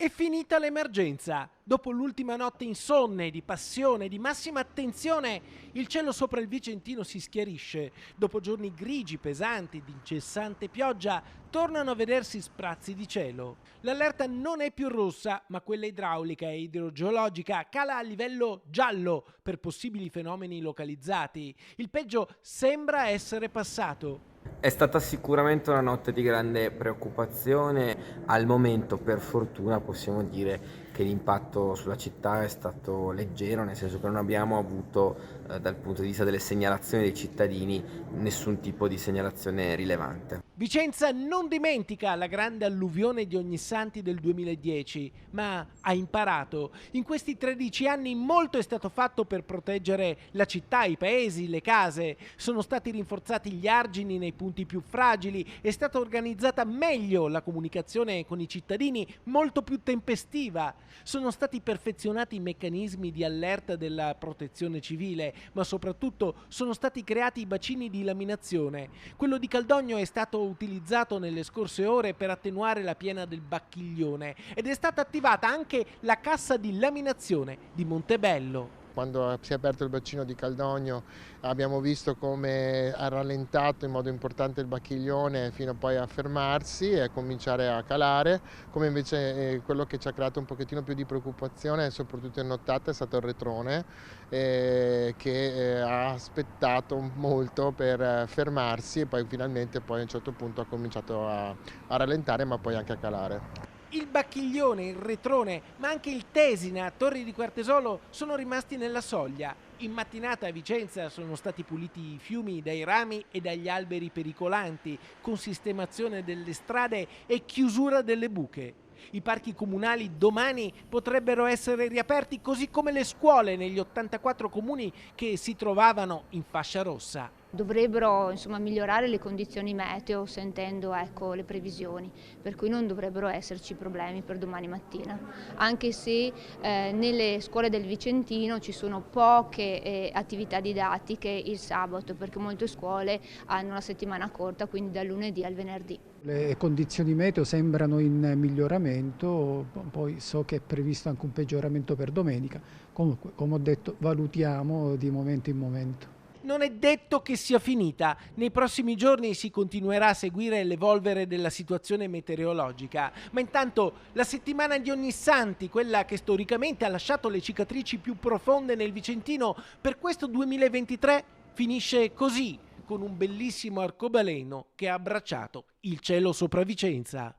È finita l'emergenza. Dopo l'ultima notte insonne, di passione, di massima attenzione, il cielo sopra il Vicentino si schiarisce. Dopo giorni grigi, pesanti, di incessante pioggia, tornano a vedersi sprazzi di cielo. L'allerta non è più rossa, ma quella idraulica e idrogeologica cala a livello giallo per possibili fenomeni localizzati. Il peggio sembra essere passato. È stata sicuramente una notte di grande preoccupazione. Al momento, per fortuna, possiamo dire che l'impatto sulla città è stato leggero, nel senso che non abbiamo avuto, dal punto di vista delle segnalazioni dei cittadini, nessun tipo di segnalazione rilevante. Vicenza non dimentica la grande alluvione di Ognissanti del 2010, ma ha imparato. In questi 13 anni molto è stato fatto per proteggere la città, i paesi, le case. Sono stati rinforzati gli argini nei punti più fragili, è stata organizzata meglio la comunicazione con i cittadini, molto più tempestiva. Sono stati perfezionati i meccanismi di allerta della protezione civile, ma soprattutto sono stati creati i bacini di laminazione. Quello di Caldogno è stato utilizzato nelle scorse ore per attenuare la piena del Bacchiglione ed è stata attivata anche la cassa di laminazione di Montebello. Quando si è aperto il bacino di Caldogno abbiamo visto come ha rallentato in modo importante il Bacchiglione fino poi a fermarsi e a cominciare a calare, come invece quello che ci ha creato un pochettino più di preoccupazione, soprattutto in nottata, è stato il Retrone, che ha aspettato molto per fermarsi e poi finalmente poi a un certo punto ha cominciato a rallentare, ma poi anche a calare. Il Bacchiglione, il Retrone, ma anche il Tesina, Torri di Quartesolo sono rimasti nella soglia. In mattinata a Vicenza sono stati puliti i fiumi dai rami e dagli alberi pericolanti, con sistemazione delle strade e chiusura delle buche. I parchi comunali domani potrebbero essere riaperti, così come le scuole negli 84 comuni che si trovavano in fascia rossa. Dovrebbero migliorare le condizioni meteo, sentendo le previsioni, per cui non dovrebbero esserci problemi per domani mattina, anche se nelle scuole del Vicentino ci sono poche attività didattiche il sabato, perché molte scuole hanno la settimana corta, quindi dal lunedì al venerdì. Le condizioni meteo sembrano in miglioramento, poi so che è previsto anche un peggioramento per domenica. Comunque, come ho detto, valutiamo di momento in momento. Non è detto che sia finita. Nei prossimi giorni si continuerà a seguire l'evolvere della situazione meteorologica. Ma intanto la settimana di Ognissanti, quella che storicamente ha lasciato le cicatrici più profonde nel Vicentino, per questo 2023 finisce così, con un bellissimo arcobaleno che ha abbracciato il cielo sopra Vicenza.